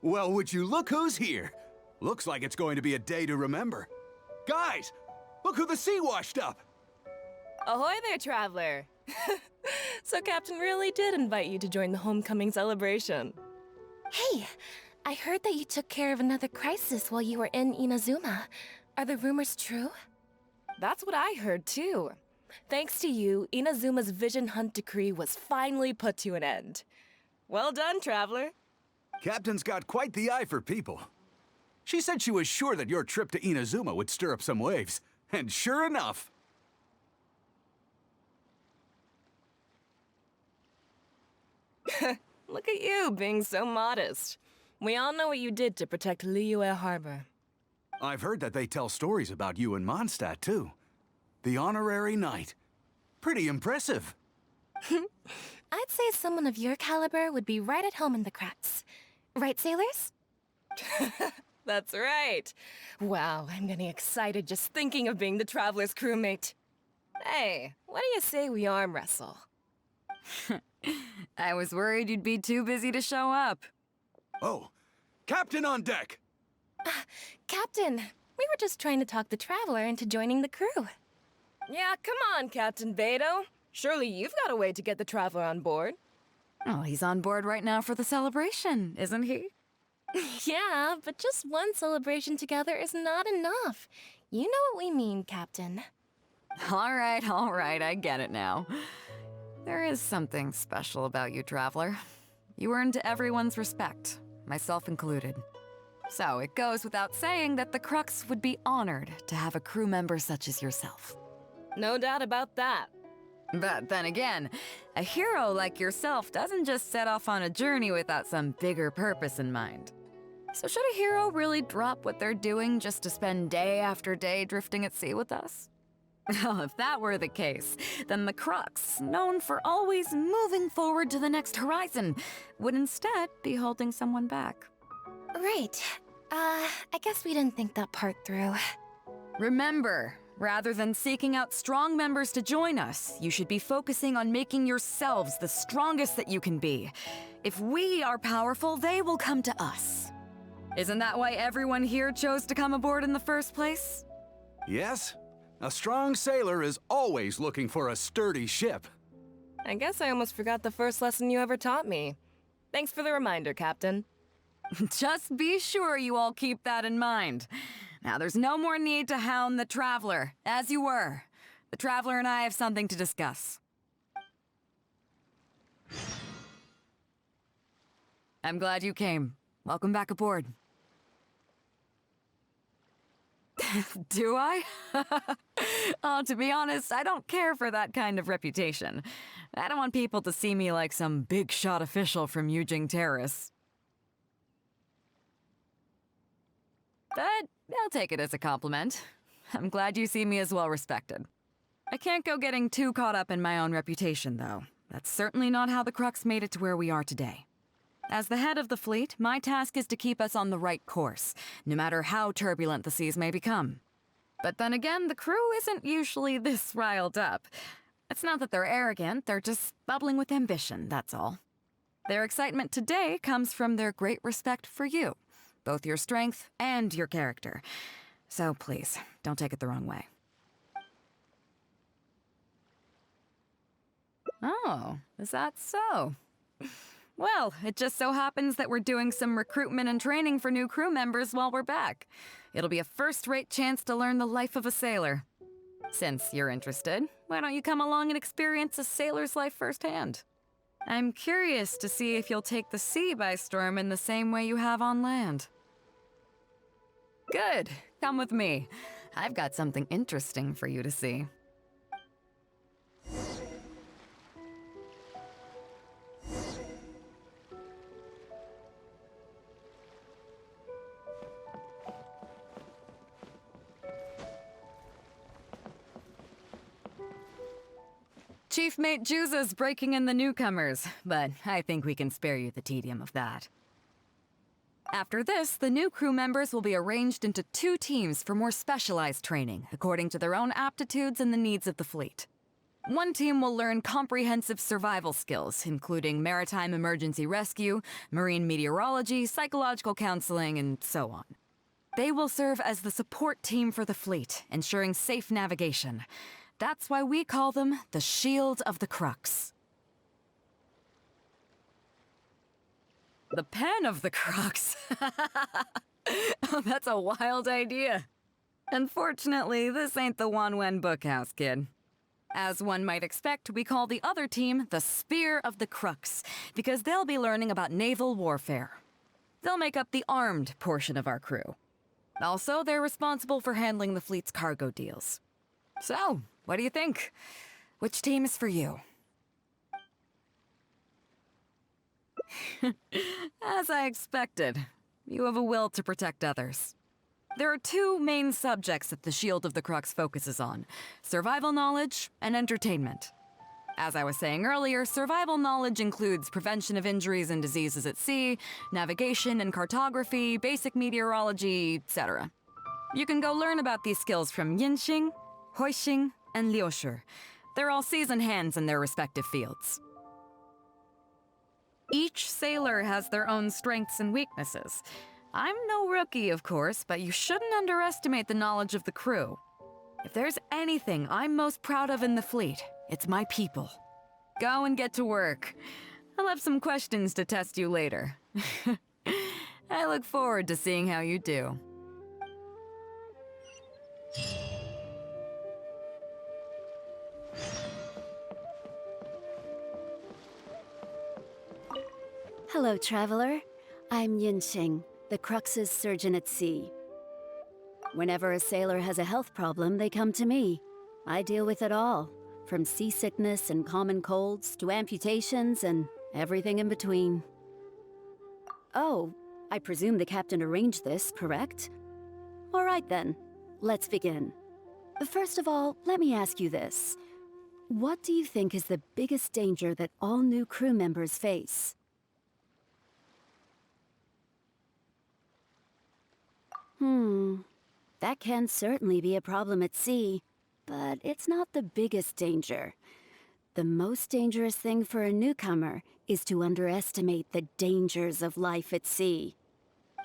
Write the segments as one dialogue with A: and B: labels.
A: Well, would you look who's here? Looks like it's going to be a day to remember. Guys, look who the sea washed up!
B: Ahoy there, traveler! So Captain really did invite you to join the homecoming celebration.
C: Hey, I heard that you took care of another crisis while you were in Inazuma. Are the rumors true?
B: That's what I heard too. Thanks to you, Inazuma's Vision Hunt decree was finally put to an end. Well done, traveler.
A: Captain's got quite the eye for people. She said she was sure that your trip to Inazuma would stir up some waves. And sure enough...
B: Look at you, being so modest. We all know what you did to protect Liyue Harbor.
A: I've heard that they tell stories about you in Mondstadt, too. The honorary knight. Pretty impressive.
C: I'd say someone of your caliber would be right at home in the cracks. Right, sailors?
B: That's right. Wow, I'm getting excited just thinking of being the Traveler's crewmate. Hey, what do you say we arm wrestle?
D: I was worried you'd be too busy to show up.
A: Oh, Captain on deck!
C: Captain, we were just trying to talk the Traveler into joining the crew.
B: Yeah, come on, Captain Bэй Dou. Surely you've got a way to get the Traveler on board.
D: Oh, he's on board right now for the celebration, isn't he?
C: Yeah, but just one celebration together is not enough. You know what we mean, Captain.
D: All right, I get it now. There is something special about you, Traveler. You earned everyone's respect, myself included. So it goes without saying that the Crux would be honored to have a crew member such as yourself.
B: No doubt about that.
D: But then again, a hero like yourself doesn't just set off on a journey without some bigger purpose in mind. So should a hero really drop what they're doing just to spend day after day drifting at sea with us? Well, if that were the case, then the Crux, known for always moving forward to the next horizon, would instead be holding someone back.
C: Right. I guess we didn't think that part through.
D: Remember, rather than seeking out strong members to join us, you should be focusing on making yourselves the strongest that you can be. If we are powerful, they will come to us. Isn't that why everyone here chose to come aboard in the first place?
A: Yes. A strong sailor is always looking for a sturdy ship.
B: I guess I almost forgot the first lesson you ever taught me. Thanks for the reminder, Captain.
D: Just be sure you all keep that in mind. Now, there's no more need to hound the Traveler, as you were. The Traveler and I have something to discuss. I'm glad you came. Welcome back aboard. Do I? Oh, to be honest, I don't care for that kind of reputation. I don't want people to see me like some big-shot official from Yujing Terrace. But I'll take it as a compliment. I'm glad you see me as well-respected. I can't go getting too caught up in my own reputation, though. That's certainly not how the Crux made it to where we are today. As the head of the fleet, my task is to keep us on the right course, no matter how turbulent the seas may become. But then again, the crew isn't usually this riled up. It's not that they're arrogant, they're just bubbling with ambition, that's all. Their excitement today comes from their great respect for you, both your strength and your character. So please, don't take it the wrong way. Oh, is that so? Well, it just so happens that we're doing some recruitment and training for new crew members while we're back. It'll be a first-rate chance to learn the life of a sailor. Since you're interested, why don't you come along and experience a sailor's life firsthand? I'm curious to see if you'll take the sea by storm in the same way you have on land. Good. Come with me. I've got something interesting for you to see. Chief Mate Juza's breaking in the newcomers, but I think we can spare you the tedium of that. After this, the new crew members will be arranged into 2 teams for more specialized training, according to their own aptitudes and the needs of the fleet. One team will learn comprehensive survival skills, including maritime emergency rescue, marine meteorology, psychological counseling, and so on. They will serve as the support team for the fleet, ensuring safe navigation. That's why we call them the Shield of the Crux. The Pen of the Crux. Oh, that's a wild idea. Unfortunately, this ain't the Wanwen Bookhouse, kid. As one might expect, we call the other team the Spear of the Crux, because they'll be learning about naval warfare. They'll make up the armed portion of our crew. Also, they're responsible for handling the fleet's cargo deals. So, what do you think? Which team is for you? As I expected, you have a will to protect others. There are two main subjects that the Shield of the Crux focuses on: survival knowledge and entertainment. As I was saying earlier, survival knowledge includes prevention of injuries and diseases at sea, navigation and cartography, basic meteorology, etc. You can go learn about these skills from Yinxing, Huixing, and Liushi. They're all seasoned hands in their respective fields. Each sailor has their own strengths and weaknesses. I'm no rookie, of course, but you shouldn't underestimate the knowledge of the crew. If there's anything I'm most proud of in the fleet, it's my people. Go and get to work. I'll have some questions to test you later. I look forward to seeing how you do.
E: Hello, traveler. I'm Yinxing, the Crux's surgeon at sea. Whenever a sailor has a health problem, they come to me. I deal with it all, from seasickness and common colds to amputations and everything in between. Oh, I presume the captain arranged this, correct? All right then, let's begin. First of all, let me ask you this. What do you think is the biggest danger that all new crew members face? That can certainly be a problem at sea, but it's not the biggest danger. The most dangerous thing for a newcomer is to underestimate the dangers of life at sea.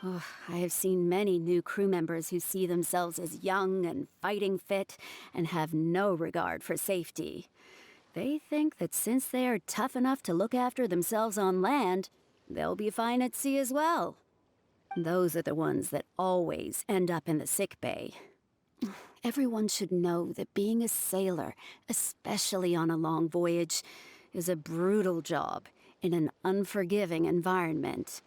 E: Oh, I have seen many new crew members who see themselves as young and fighting fit and have no regard for safety. They think that since they are tough enough to look after themselves on land, they'll be fine at sea as well. Those are the ones that always end up in the sick bay. Everyone should know that being a sailor, especially on a long voyage, is a brutal job in an unforgiving environment.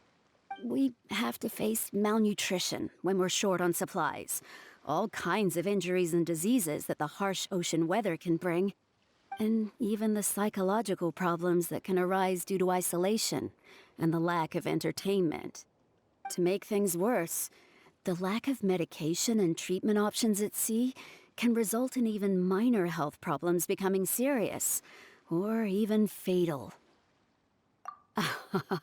E: We have to face malnutrition when we're short on supplies, all kinds of injuries and diseases that the harsh ocean weather can bring, and even the psychological problems that can arise due to isolation and the lack of entertainment. To make things worse, the lack of medication and treatment options at sea can result in even minor health problems becoming serious, or even fatal.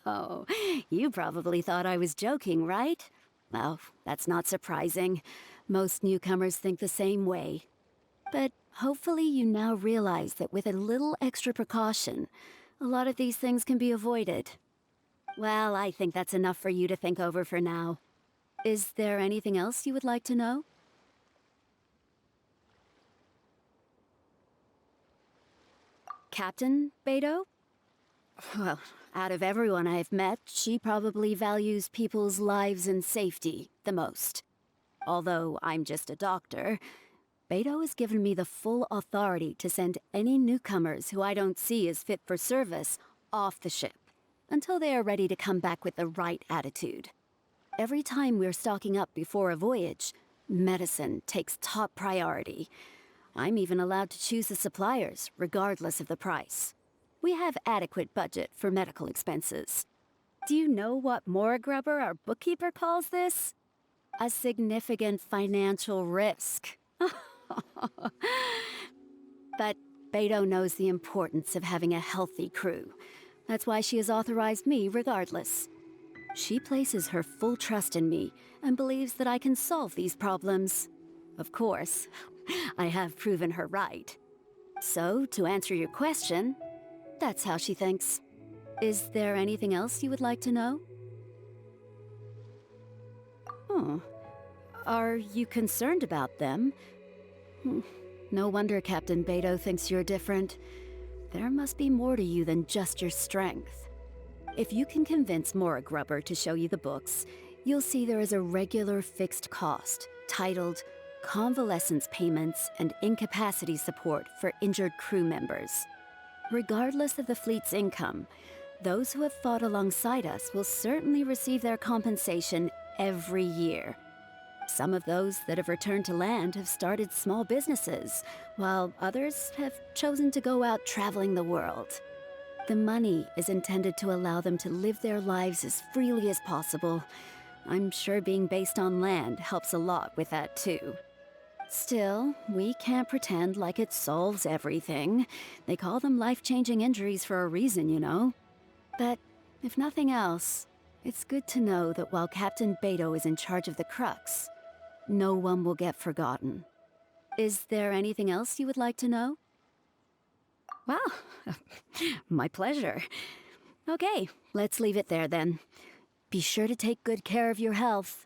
E: Oh, you probably thought I was joking, right? Well, that's not surprising. Most newcomers think the same way. But hopefully you now realize that with a little extra precaution, a lot of these things can be avoided. Well, I think that's enough for you to think over for now. Is there anything else you would like to know? Captain Bэй Dou? Well, out of everyone I've met, she probably values people's lives and safety the most. Although I'm just a doctor, Bэй Dou has given me the full authority to send any newcomers who I don't see as fit for service off the ship, until they are ready to come back with the right attitude. Every time we're stocking up before a voyage, medicine takes top priority. I'm even allowed to choose the suppliers, regardless of the price. We have adequate budget for medical expenses. Do you know what Morgrubber, our bookkeeper, calls this? A significant financial risk. But Bэй Dou knows the importance of having a healthy crew. That's why she has authorized me regardless. She places her full trust in me and believes that I can solve these problems. Of course, I have proven her right. So, to answer your question, that's how she thinks. Is there anything else you would like to know? Oh. Are you concerned about them? No wonder Captain Bэй Dou thinks you're different. There must be more to you than just your strength. If you can convince Mora Grubber to show you the books, you'll see there is a regular fixed cost, titled Convalescence Payments and Incapacity Support for Injured Crew Members. Regardless of the fleet's income, those who have fought alongside us will certainly receive their compensation every year. Some of those that have returned to land have started small businesses, while others have chosen to go out traveling the world. The money is intended to allow them to live their lives as freely as possible. I'm sure being based on land helps a lot with that too. Still, we can't pretend like it solves everything. They call them life-changing injuries for a reason, you know. But if nothing else, it's good to know that while Captain Bэй Dou is in charge of the Crux, no one will get forgotten. Is there anything else you would like to know? Well, my pleasure. Okay, let's leave it there then. Be sure to take good care of your health.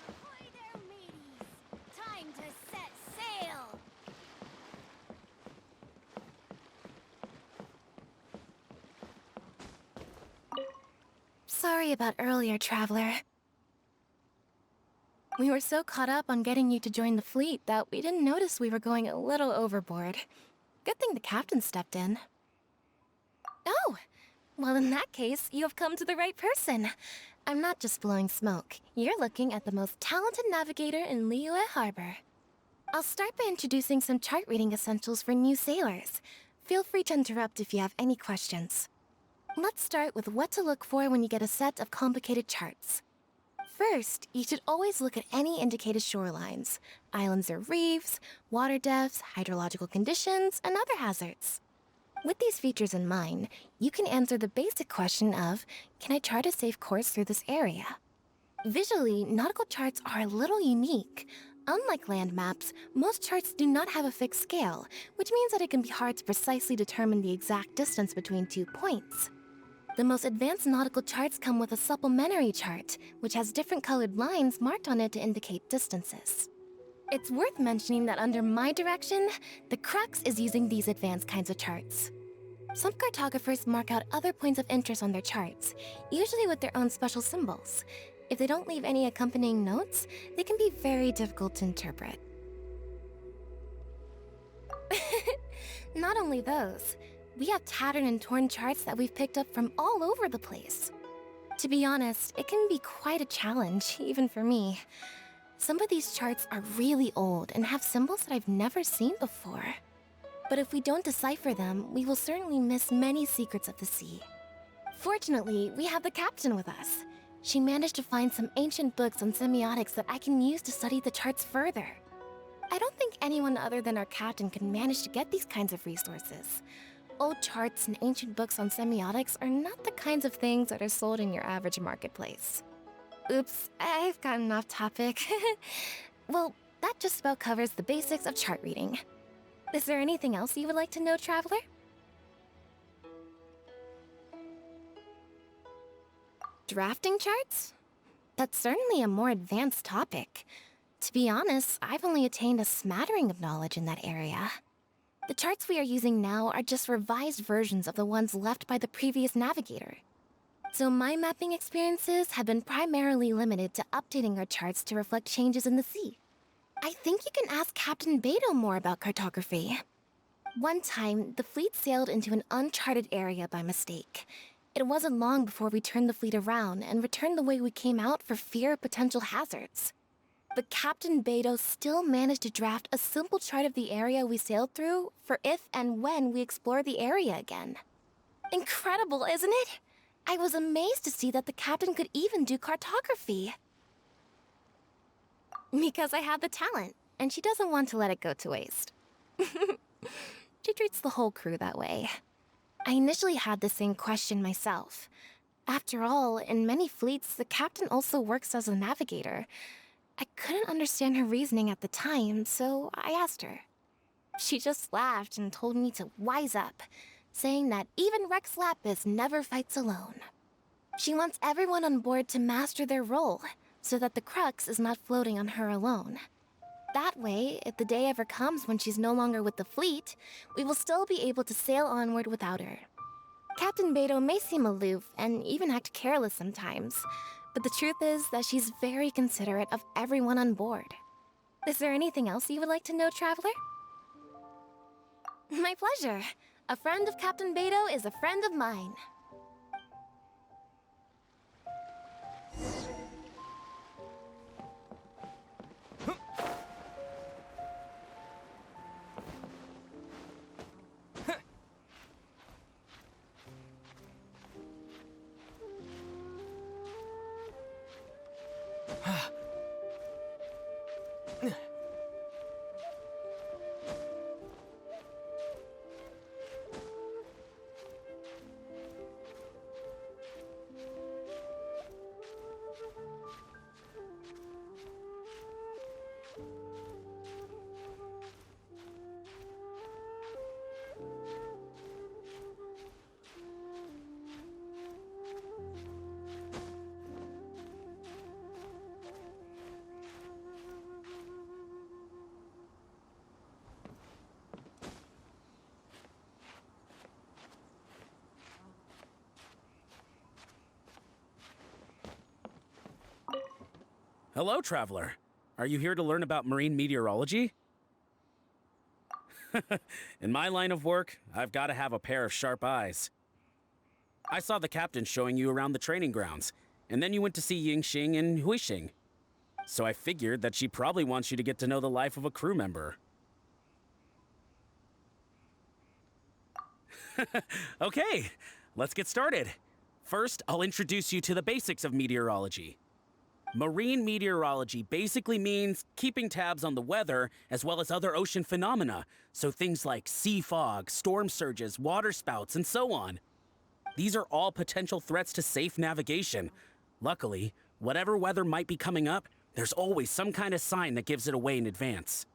C: Ahoy there, mateys! Time to set sail! Sorry about earlier, Traveler. We were so caught up on getting you to join the fleet that we didn't notice we were going a little overboard. Good thing the captain stepped in. Oh! Well, in that case, you have come to the right person. I'm not just blowing smoke. You're looking at the most talented navigator in Liyue Harbor. I'll start by introducing some chart reading essentials for new sailors. Feel free to interrupt if you have any questions. Let's start with what to look for when you get a set of complicated charts. First, you should always look at any indicated shorelines, islands or reefs, water depths, hydrological conditions, and other hazards. With these features in mind, you can answer the basic question of, can I chart a safe course through this area? Visually, nautical charts are a little unique. Unlike land maps, most charts do not have a fixed scale, which means that it can be hard to precisely determine the exact distance between 2 points. The most advanced nautical charts come with a supplementary chart, which has different colored lines marked on it to indicate distances. It's worth mentioning that under my direction, the Crux is using these advanced kinds of charts. Some cartographers mark out other points of interest on their charts, usually with their own special symbols. If they don't leave any accompanying notes, they can be very difficult to interpret. Not only those, we have tattered and torn charts that we've picked up from all over the place. To be honest, it can be quite a challenge, even for me. Some of these charts are really old and have symbols that I've never seen before. But if we don't decipher them, we will certainly miss many secrets of the sea. Fortunately, we have the captain with us. She managed to find some ancient books on semiotics that I can use to study the charts further. I don't think anyone other than our captain can manage to get these kinds of resources. Old charts and ancient books on semiotics are not the kinds of things that are sold in your average marketplace. Oops, I've gotten off topic. Well, that just about covers the basics of chart reading. Is there anything else you would like to know, Traveler? Drafting charts? That's certainly a more advanced topic. To be honest, I've only attained a smattering of knowledge in that area. The charts we are using now are just revised versions of the ones left by the previous navigator. So my mapping experiences have been primarily limited to updating our charts to reflect changes in the sea. I think you can ask Captain Bэй Dou more about cartography. One time, the fleet sailed into an uncharted area by mistake. It wasn't long before we turned the fleet around and returned the way we came out for fear of potential hazards. But Captain Bэй Dou still managed to draft a simple chart of the area we sailed through for if and when we explore the area again. Incredible, isn't it? I was amazed to see that the captain could even do cartography. Because I have the talent, and she doesn't want to let it go to waste. She treats the whole crew that way. I initially had the same question myself. After all, in many fleets, the captain also works as a navigator. I couldn't understand her reasoning at the time, so I asked her. She just laughed and told me to wise up, saying that even Rex Lapis never fights alone. She wants everyone on board to master their role, so that the crux is not floating on her alone. That way, if the day ever comes when she's no longer with the fleet, we will still be able to sail onward without her. Captain Bэй Dou may seem aloof and even act careless sometimes, but the truth is that she's very considerate of everyone on board. Is there anything else you would like to know, Traveler? My pleasure. A friend of Captain Bэй Dou is a friend of mine.
F: Hello, Traveler. Are you here to learn about marine meteorology? In my line of work, I've got to have a pair of sharp eyes. I saw the captain showing you around the training grounds, and then you went to see Yingxing and Huixing. So I figured that she probably wants you to get to know the life of a crew member. Okay, let's get started. First, I'll introduce you to the basics of meteorology. Marine meteorology basically means keeping tabs on the weather as well as other ocean phenomena, so things like sea fog, storm surges, water spouts, and so on. These are all potential threats to safe navigation. Luckily, whatever weather might be coming up, there's always some kind of sign that gives it away in advance.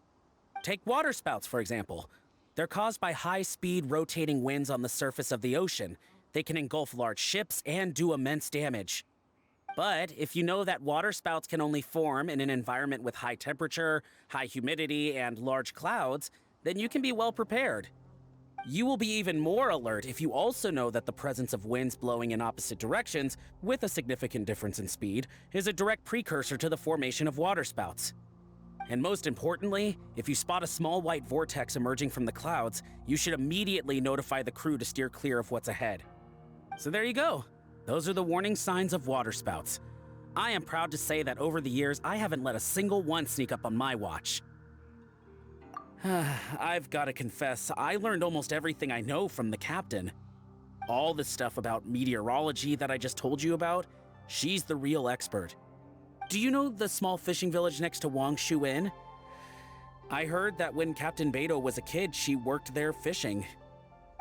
F: Take water spouts, for example. They're caused by high-speed rotating winds on the surface of the ocean. They can engulf large ships and do immense damage. But if you know that water spouts can only form in an environment with high temperature, high humidity, and large clouds, then you can be well prepared. You will be even more alert if you also know that the presence of winds blowing in opposite directions, with a significant difference in speed, is a direct precursor to the formation of water spouts. And most importantly, if you spot a small white vortex emerging from the clouds, you should immediately notify the crew to steer clear of what's ahead. So there you go. Those are the warning signs of water spouts. I am proud to say that over the years, I haven't let a single one sneak up on my watch. I've got to confess, I learned almost everything I know from the captain. All the stuff about meteorology that I just told you about, she's the real expert. Do you know the small fishing village next to Wangshu Inn? I heard that when Captain Bэй Dou was a kid, she worked there fishing.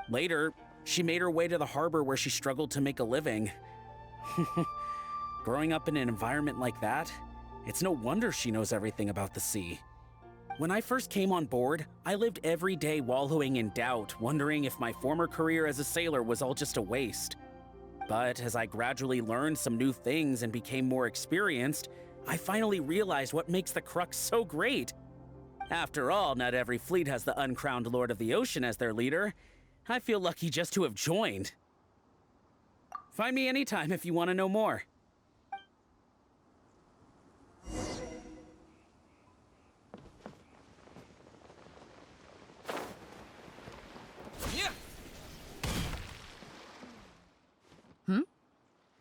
F: Later, she made her way to the harbor where she struggled to make a living. Growing up in an environment like that, it's no wonder she knows everything about the sea. When I first came on board, I lived every day wallowing in doubt, wondering if my former career as a sailor was all just a waste. But as I gradually learned some new things and became more experienced, I finally realized what makes the Crux so great. After all, not every fleet has the uncrowned Lord of the Ocean as their leader. I feel lucky just to have joined. Find me anytime if you want to know more.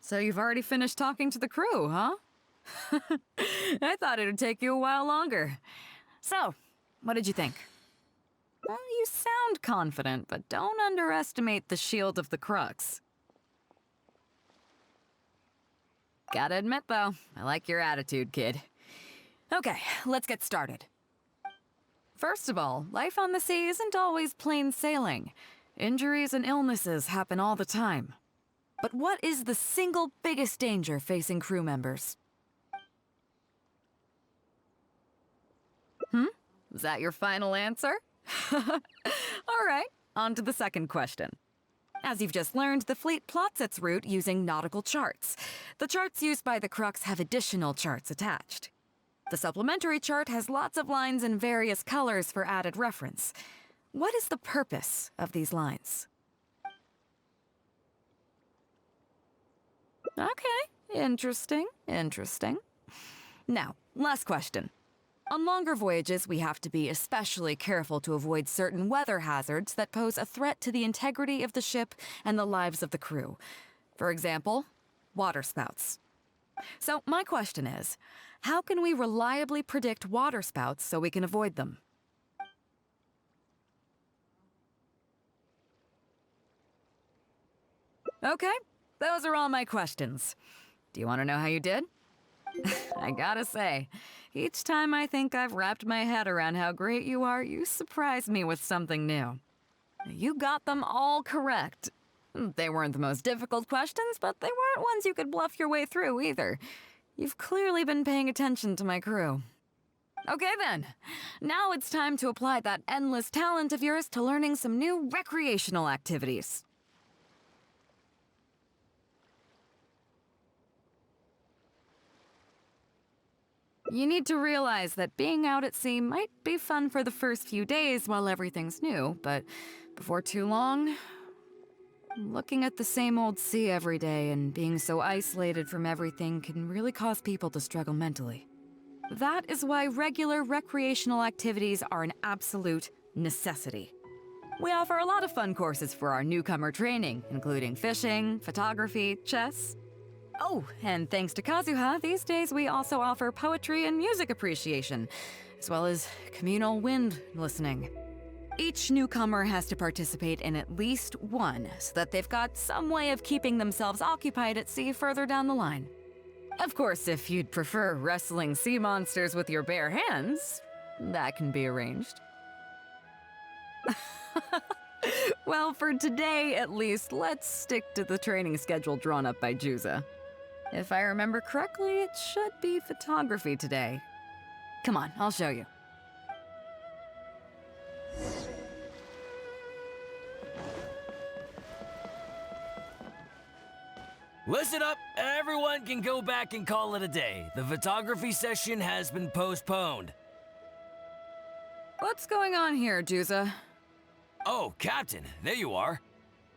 D: So you've already finished talking to the crew, huh? I thought it would take you a while longer. So, what did you think? Well, you sound confident, but don't underestimate the shield of the Crux. Gotta admit, though, I like your attitude, kid. Okay, let's get started. First of all, life on the sea isn't always plain sailing. Injuries and illnesses happen all the time. But what is the single biggest danger facing crew members? Is that your final answer? All right, on to the second question. As you've just learned, the fleet plots its route using nautical charts. The charts used by the Crux have additional charts attached. The supplementary chart has lots of lines in various colors for added reference. What is the purpose of these lines? Okay, interesting. Now, last question. On longer voyages, we have to be especially careful to avoid certain weather hazards that pose a threat to the integrity of the ship and the lives of the crew. For example, waterspouts. So my question is, how can we reliably predict waterspouts so we can avoid them? Okay, those are all my questions. Do you want to know how you did? I gotta say, each time I think I've wrapped my head around how great you are, you surprise me with something new. You got them all correct. They weren't the most difficult questions, but they weren't ones you could bluff your way through either. You've clearly been paying attention to my crew. Okay then, now it's time to apply that endless talent of yours to learning some new recreational activities. You need to realize that being out at sea might be fun for the first few days while everything's new, but before too long, looking at the same old sea every day and being so isolated from everything can really cause people to struggle mentally. That is why regular recreational activities are an absolute necessity. We offer a lot of fun courses for our newcomer training, including fishing, photography, chess. Oh, and thanks to Kazuha, these days we also offer poetry and music appreciation, as well as communal wind listening. Each newcomer has to participate in at least one, so that they've got some way of keeping themselves occupied at sea further down the line. Of course, if you'd prefer wrestling sea monsters with your bare hands, that can be arranged. Well, for today at least, let's stick to the training schedule drawn up by Juza. If I remember correctly, it should be photography today. Come on, I'll show you.
G: Listen up, everyone can go back and call it a day. The photography session has been postponed.
D: What's going on here, Juza?
G: Oh, Captain, there you are.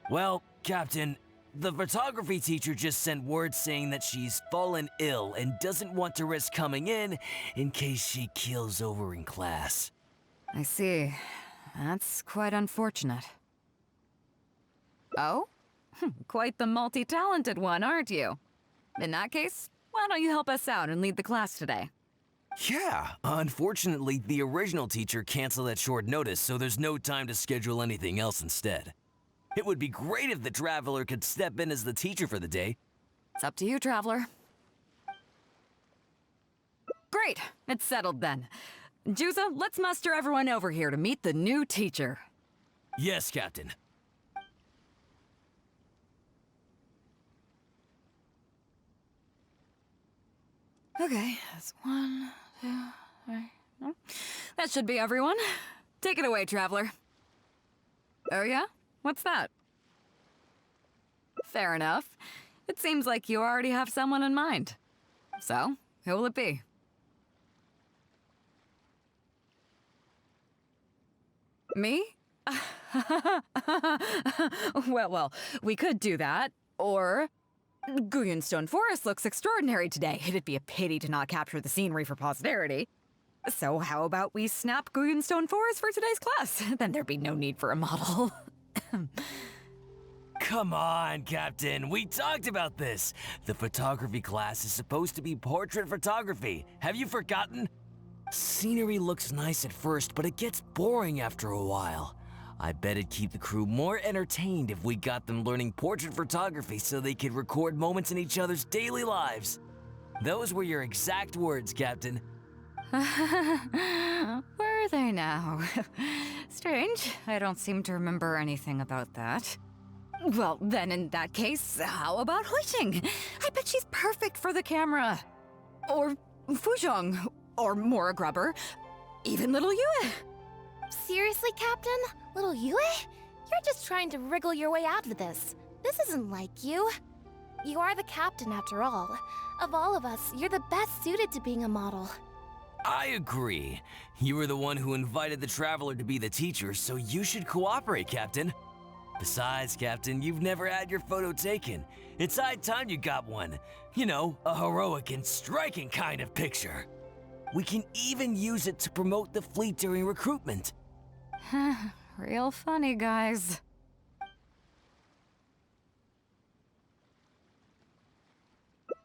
G: Well, Captain, the photography teacher just sent word saying that she's fallen ill and doesn't want to risk coming in case she keels over in class.
D: I see. That's quite unfortunate. Oh? Quite the multi-talented one, aren't you? In that case, why don't you help us out and lead the class today?
G: Yeah, unfortunately, the original teacher canceled at short notice, so there's no time to schedule anything else instead. It would be great if the Traveler could step in as the teacher for the day.
D: It's up to you, Traveler. Great, it's settled then. Juza, let's muster everyone over here to meet the new teacher.
G: Yes, Captain.
D: Okay, that's 1, 2, 3. No. That should be everyone. Take it away, Traveler. Oh yeah? What's that? Fair enough. It seems like you already have someone in mind. So, who will it be? Me? Well, we could do that, or... Guyunstone Forest looks extraordinary today. It'd be a pity to not capture the scenery for posterity. So how about we snap Guyunstone Forest for today's class? Then there'd be no need for a model.
G: Come on, Captain. We talked about this. The photography class is supposed to be portrait photography. Have you forgotten? Scenery looks nice at first, but it gets boring after a while. I bet it'd keep the crew more entertained if we got them learning portrait photography so they could record moments in each other's daily lives. Those were your exact words, Captain.
D: Were they now? Strange. I don't seem to remember anything about that. Well, then in that case, how about Huiting? I bet she's perfect for the camera. Or Fuzhong, or Mora Grubber, even little Yue.
C: Seriously, Captain? Little Yue? You're just trying to wriggle your way out of this. This isn't like you. You are the captain, after all. Of all of us, you're the best suited to being a model.
G: I agree. You were the one who invited the traveler to be the teacher, so you should cooperate, Captain. Besides, Captain, you've never had your photo taken. It's high time you got one. You know, a heroic and striking kind of picture. We can even use it to promote the fleet during recruitment.
D: Real funny, guys.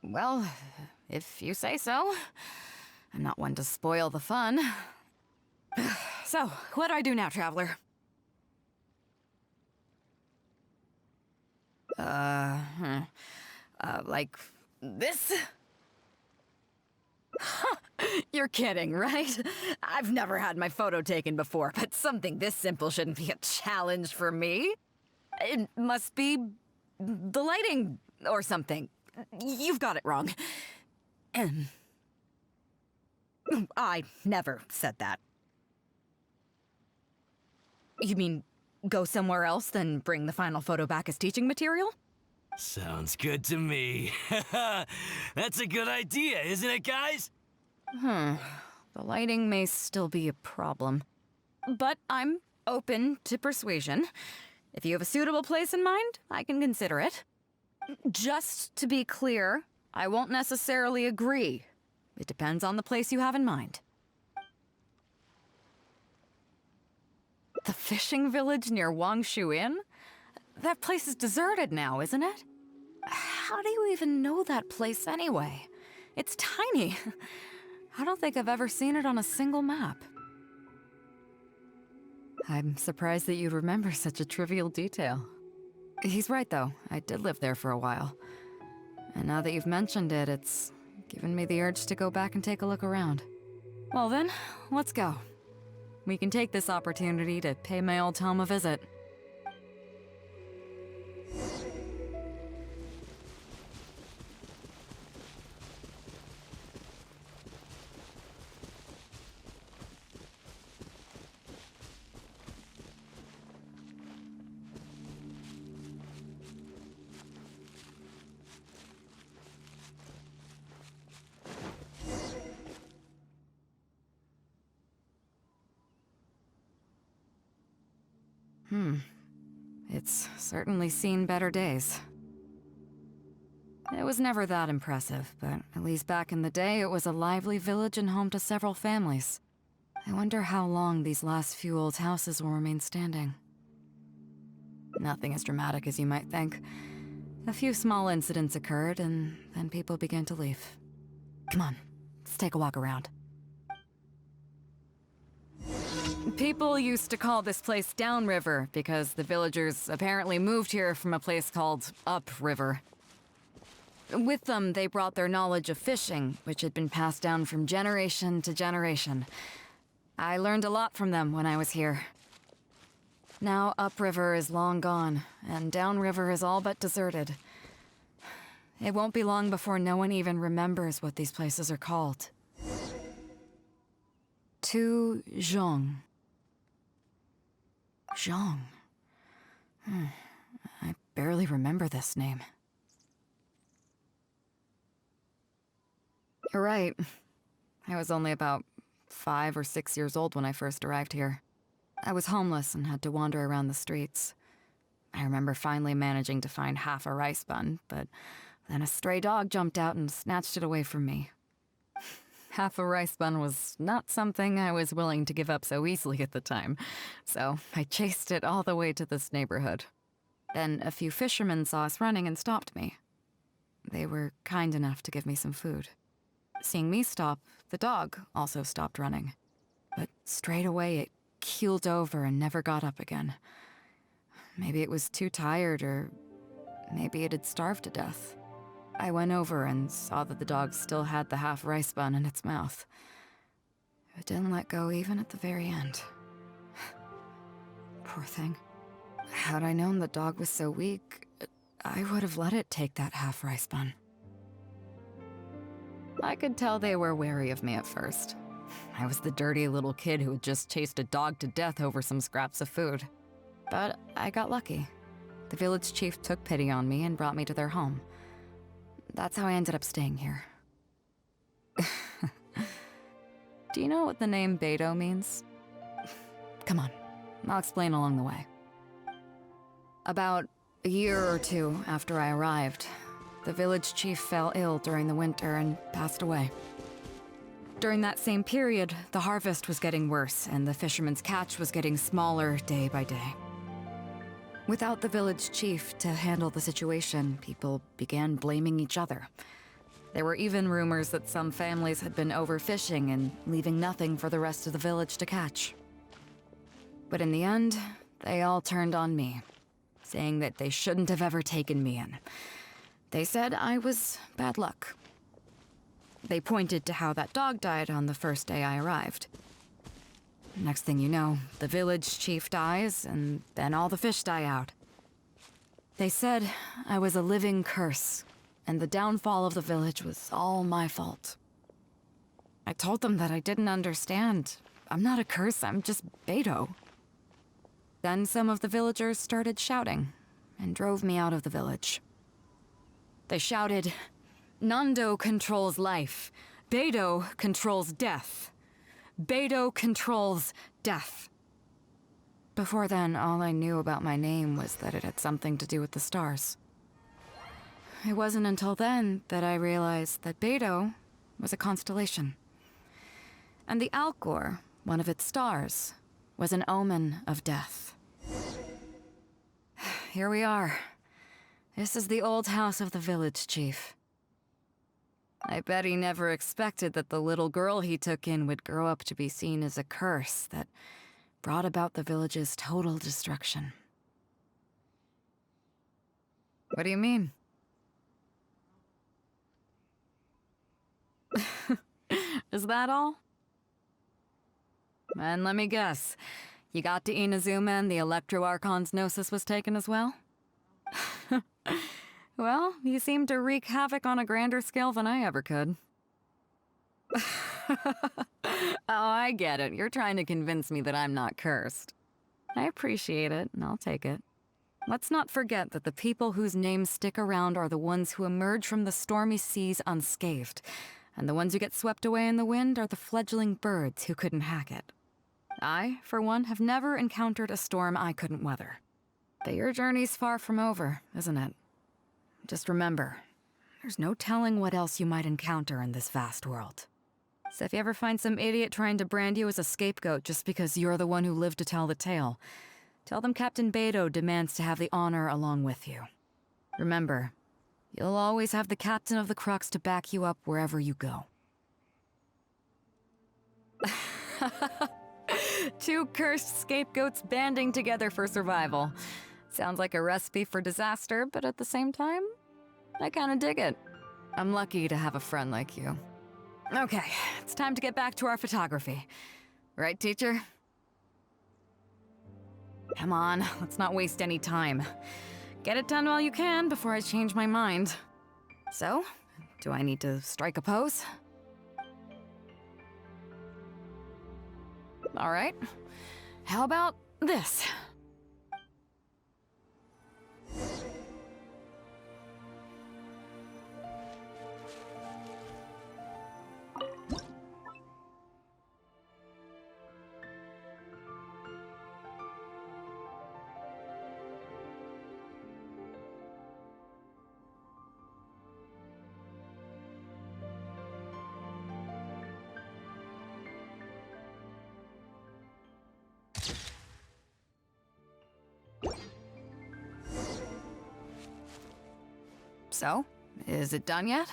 D: Well, if you say so. I'm not one to spoil the fun. So, what do I do now, Traveler? Like this? You're kidding, right? I've never had my photo taken before, but something this simple shouldn't be a challenge for me. It must be the lighting or something. You've got it wrong. I never said that. You mean go somewhere else, then bring the final photo back as teaching material?
G: Sounds good to me. That's a good idea, isn't it, guys?
D: The lighting may still be a problem. But I'm open to persuasion. If you have a suitable place in mind, I can consider it. Just to be clear, I won't necessarily agree. It depends on the place you have in mind. The fishing village near Wangshu Inn? That place is deserted now, isn't it? How do you even know that place anyway? It's tiny. I don't think I've ever seen it on a single map. I'm surprised that you remember such a trivial detail. He's right, though. I did live there for a while. And now that you've mentioned it, it's given me the urge to go back and take a look around. Well then, let's go. We can take this opportunity to pay my old home a visit. It's certainly seen better days. It was never that impressive, but at least back in the day, it was a lively village and home to several families. I wonder how long these last few old houses will remain standing. Nothing as dramatic as you might think. A few small incidents occurred, and then people began to leave. Come on, let's take a walk around. People used to call this place Downriver because the villagers apparently moved here from a place called Upriver. With them, they brought their knowledge of fishing, which had been passed down from generation to generation. I learned a lot from them when I was here. Now Upriver is long gone, and Downriver is all but deserted. It won't be long before no one even remembers what these places are called. To Zhong. Zhong. I barely remember this name. You're right. I was only about 5 or 6 years old when I first arrived here. I was homeless and had to wander around the streets. I remember finally managing to find half a rice bun, but then a stray dog jumped out and snatched it away from me. Half a rice bun was not something I was willing to give up so easily at the time, so I chased it all the way to this neighborhood. Then a few fishermen saw us running and stopped me. They were kind enough to give me some food. Seeing me stop, the dog also stopped running. But straight away it keeled over and never got up again. Maybe it was too tired, or maybe it had starved to death. I went over and saw that the dog still had the half rice bun in its mouth. It didn't let go even at the very end. Poor thing. Had I known the dog was so weak, I would have let it take that half rice bun. I could tell they were wary of me at first. I was the dirty little kid who had just chased a dog to death over some scraps of food. But I got lucky. The village chief took pity on me and brought me to their home. That's how I ended up staying here. Do you know what the name Bэй Dou means? Come on, I'll explain along the way. About a year or two after I arrived, the village chief fell ill during the winter and passed away. During that same period, the harvest was getting worse and the fishermen's catch was getting smaller day by day. Without the village chief to handle the situation, people began blaming each other. There were even rumors that some families had been overfishing and leaving nothing for the rest of the village to catch. But in the end, they all turned on me, saying that they shouldn't have ever taken me in. They said I was bad luck. They pointed to how that dog died on the first day I arrived. Next thing you know, the village chief dies, and then all the fish die out. They said I was a living curse, and the downfall of the village was all my fault. I told them that I didn't understand. I'm not a curse, I'm just Bэй Dou. Then some of the villagers started shouting, and drove me out of the village. They shouted, "Nando controls life. Bэй Dou controls death. Bэй Dou controls death." Before then, all I knew about my name was that it had something to do with the stars. It wasn't until then that I realized that Bэй Dou was a constellation. And the Alcor, one of its stars, was an omen of death. Here we are. This is the old house of the village chief. I bet he never expected that the little girl he took in would grow up to be seen as a curse that brought about the village's total destruction. What do you mean? Is that all? And let me guess, you got to Inazuma and the Electro Archon's Gnosis was taken as well? Well, you seem to wreak havoc on a grander scale than I ever could. Oh, I get it. You're trying to convince me that I'm not cursed. I appreciate it, and I'll take it. Let's not forget that the people whose names stick around are the ones who emerge from the stormy seas unscathed, and the ones who get swept away in the wind are the fledgling birds who couldn't hack it. I, for one, have never encountered a storm I couldn't weather. But your journey's far from over, isn't it? Just remember, there's no telling what else you might encounter in this vast world. So if you ever find some idiot trying to brand you as a scapegoat just because you're the one who lived to tell the tale, tell them Captain Bэй Dou demands to have the honor along with you. Remember, you'll always have the captain of the Crux to back you up wherever you go. Two cursed scapegoats banding together for survival. Sounds like a recipe for disaster, but at the same time, I kinda dig it. I'm lucky to have a friend like you. Okay, it's time to get back to our photography. Right, teacher? Come on, let's not waste any time. Get it done while you can before I change my mind. So, do I need to strike a pose? All right. How about this? So, is it done yet?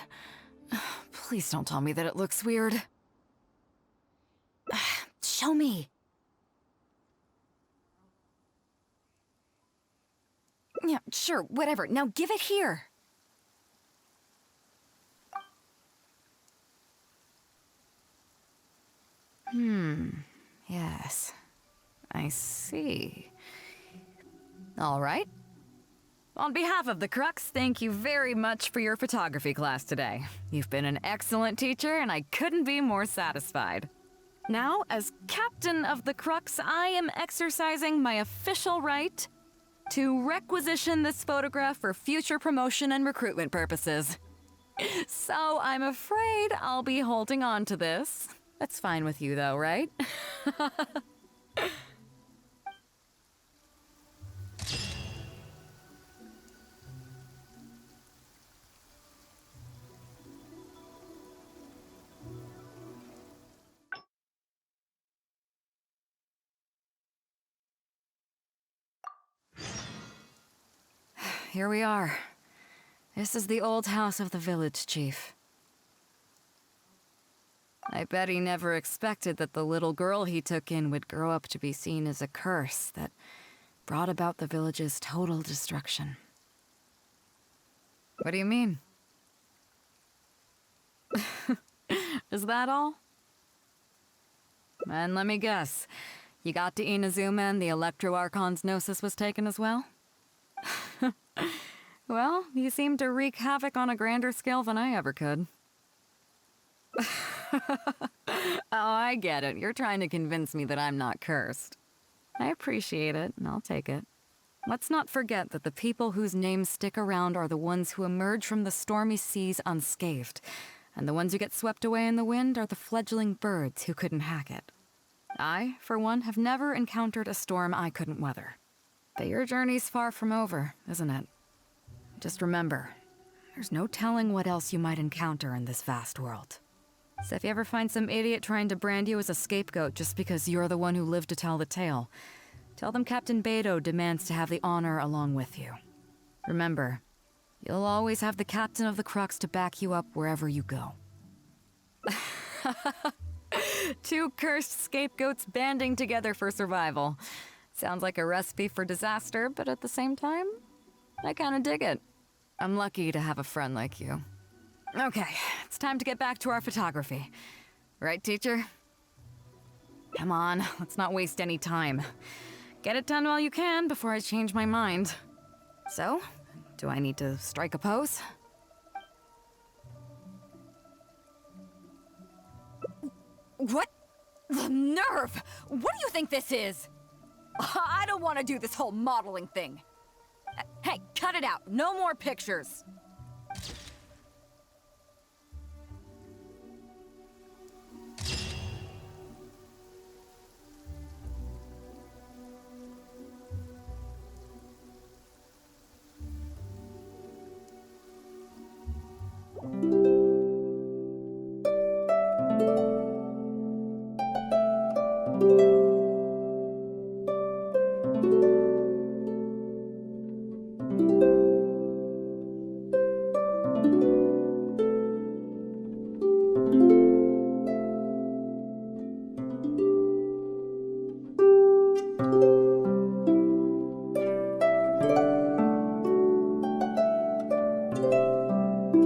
D: Please don't tell me that it looks weird. Show me. Yeah, sure, whatever. Now give it here. Yes. I see. All right. On behalf of the Crux, thank you very much for your photography class today. You've been an excellent teacher, and I couldn't be more satisfied. Now, as captain of the Crux, I am exercising my official right to requisition this photograph for future promotion and recruitment purposes. So I'm afraid I'll be holding on to this. That's fine with you, though, right? Here we are. This is the old house of the village chief. I bet he never expected that the little girl he took in would grow up to be seen as a curse that brought about the village's total destruction. What do you mean? Is that all? And let me guess, you got to Inazuma and the Electro Archon's Gnosis was taken as well? Well, you seem to wreak havoc on a grander scale than I ever could. Oh, I get it. You're trying to convince me that I'm not cursed. I appreciate it, and I'll take it. Let's not forget that the people whose names stick around are the ones who emerge from the stormy seas unscathed, and the ones who get swept away in the wind are the fledgling birds who couldn't hack it. I, for one, have never encountered a storm I couldn't weather. But your journey's far from over, isn't it? Just remember, there's no telling what else you might encounter in this vast world. So if you ever find some idiot trying to brand you as a scapegoat just because you're the one who lived to tell the tale, tell them Captain Bэй Dou demands to have the honor along with you. Remember, you'll always have the captain of the Crux to back you up wherever you go. Two cursed scapegoats banding together for survival. Sounds like a recipe for disaster, but at the same time, I kinda dig it. I'm lucky to have a friend like you. Okay, it's time to get back to our photography. Right, teacher? Come on, let's not waste any time. Get it done while you can before I change my mind. So, do I need to strike a pose?
H: What? The nerve! What do you think this is? I don't want to do this whole modeling thing. Hey, cut it out. No more pictures.